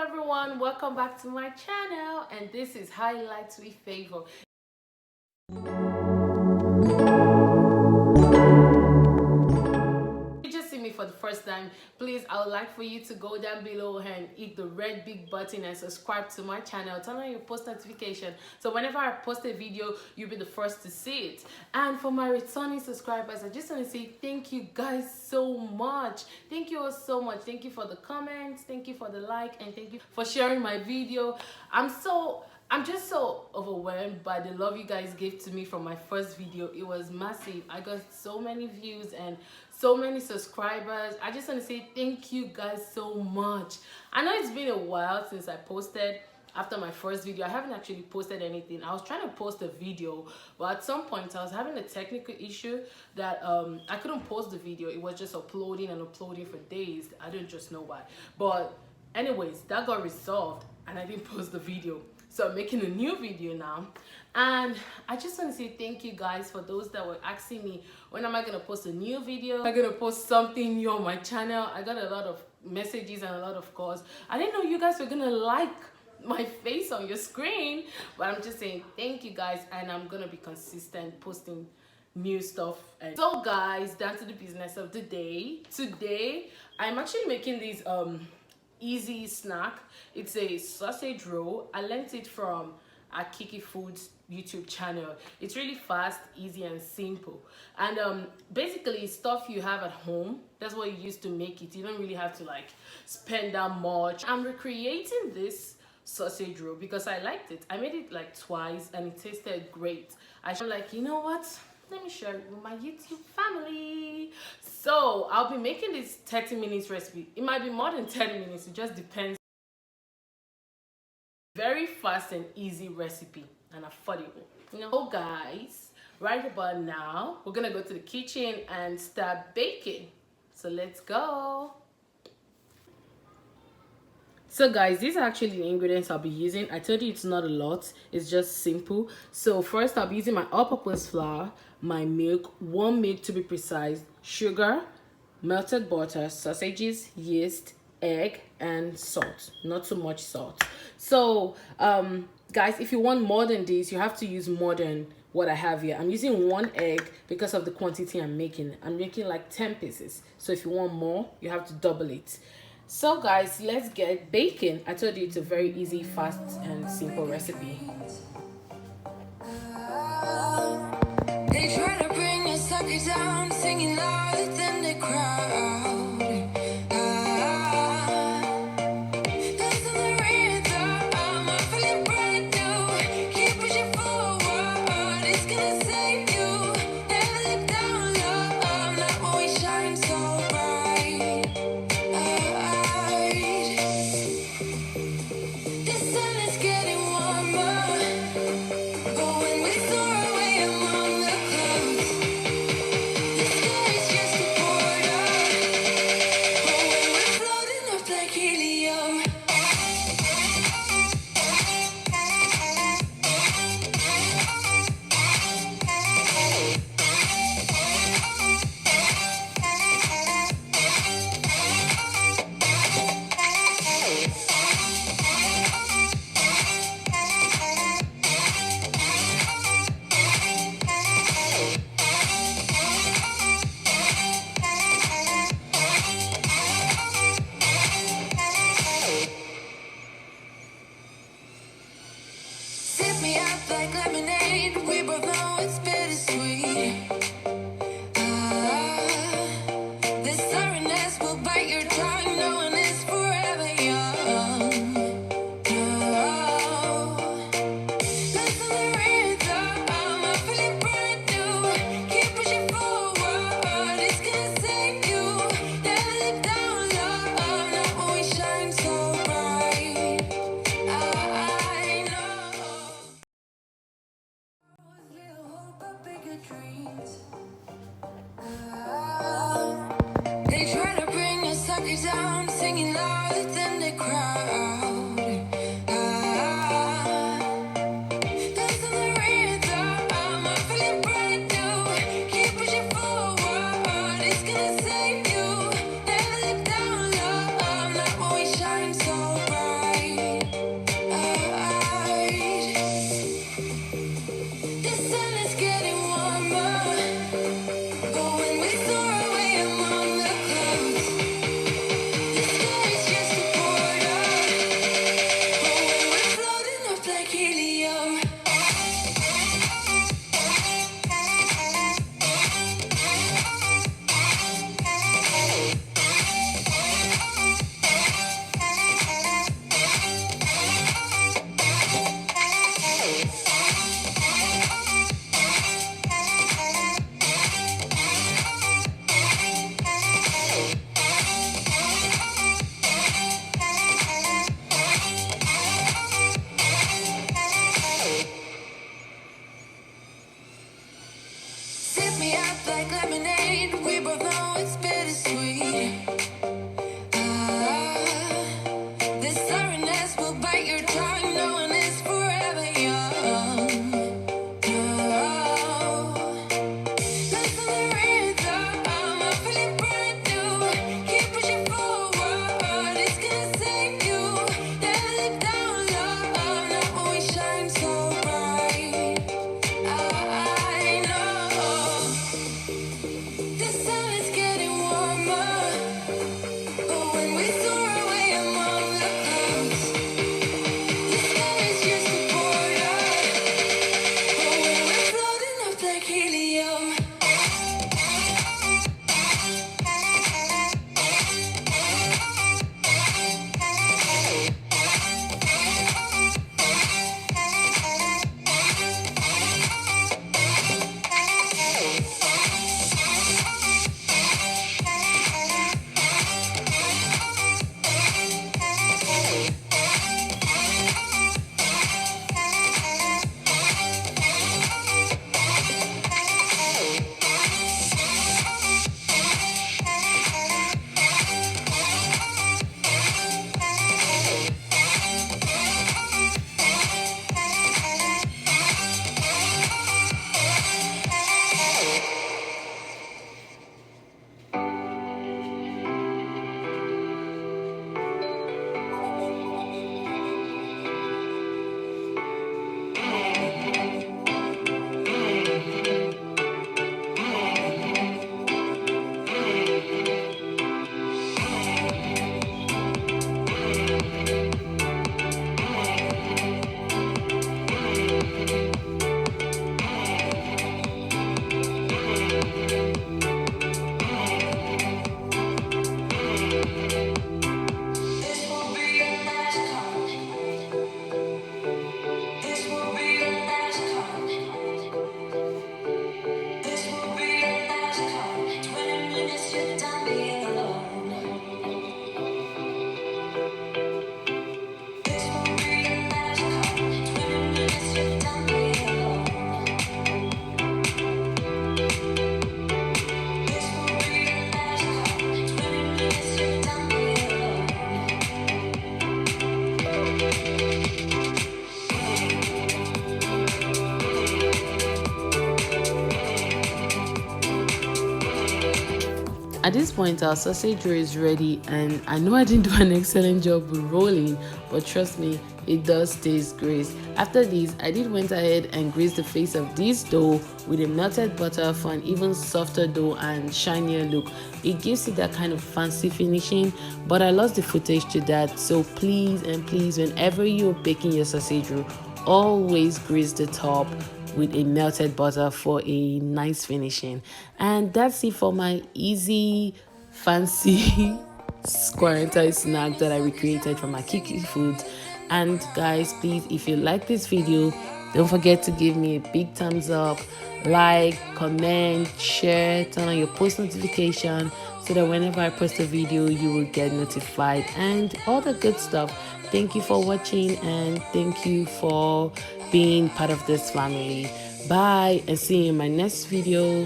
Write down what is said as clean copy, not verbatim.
everyone, welcome back to my channel, and this is Highlights with Favor. If you just see me for the first time, please, I would like for you to go down below and hit the red big button and subscribe to my channel. Turn on your post notification so whenever I post a video, you'll be the first to see it. And for my returning subscribers, I just want to say thank you guys so much. Thank you all so much. Thank you for the comments, thank you for the like, and thank you for sharing my video. I'm just so overwhelmed by the love you guys gave to me from my first video. It was massive. I got so many views and so many subscribers. I just want to say thank you guys so much. I know it's been a while since I posted. After my first video, I haven't actually posted anything. I was trying to post a video, but at some point I was having a technical issue that I couldn't post the video. It was just uploading and uploading for days. I don't just know why, but anyways, that got resolved and I didn't post the video. So I'm making a new video now, and I just want to say thank you guys for those that were asking me, when am I going to post a new video? Am I going to post something new on my channel? I got a lot of messages and a lot of calls. I didn't know you guys were going to like my face on your screen, but I'm just saying thank you guys, and I'm going to be consistent posting new stuff. And so guys, down to the business of the day. Today I'm actually making these easy snack. It's a sausage roll. I learned it from Kiki Foods YouTube channel. It's really fast, easy, and simple, and basically stuff you have at home. That's what you use to make it. You don't really have to like spend that much. I'm recreating this sausage roll because I liked it. I made it like twice and it tasted great. I'm like, you know what, let me share it with my YouTube family. So I'll be making this 30 minutes recipe. It might be more than 30 minutes, it just depends. Very fast and easy recipe and affordable. So guys, right about now, we're gonna go to the kitchen and start baking. So let's go. So guys, these are actually the ingredients I'll be using. I told you it's not a lot, it's just simple. So first I'll be using my all-purpose flour, my milk, warm milk to be precise, sugar, melted butter, sausages, yeast, egg, and salt. Not too much salt. So guys, if you want more than this, you have to use more than what I have here. I'm using 1 egg because of the quantity I'm making. I'm making like 10 pieces. So if you want more, you have to double it. So guys, let's get baking. I told you it's a very easy, fast, and simple recipe. They try to bring us sucker down, singing louder than the crowd. At this point, our sausage roll is ready, and I know I didn't do an excellent job with rolling, but trust me, it does taste great. After this, I did went ahead and grease the face of this dough with a melted butter for an even softer dough and shinier look. It gives it that kind of fancy finishing, but I lost the footage to that, so please and please, whenever you're baking your sausage roll, always grease the top with a melted butter for a nice finishing. And that's it for my easy, fancy quarantine snack that I recreated from my Kiki Foods. And guys, please, if you like this video, don't forget to give me a big thumbs up, like, comment, share, turn on your post notification so that whenever I post a video, you will get notified and all the good stuff. Thank you for watching, and thank you for being part of this family. Bye, and see you in my next video.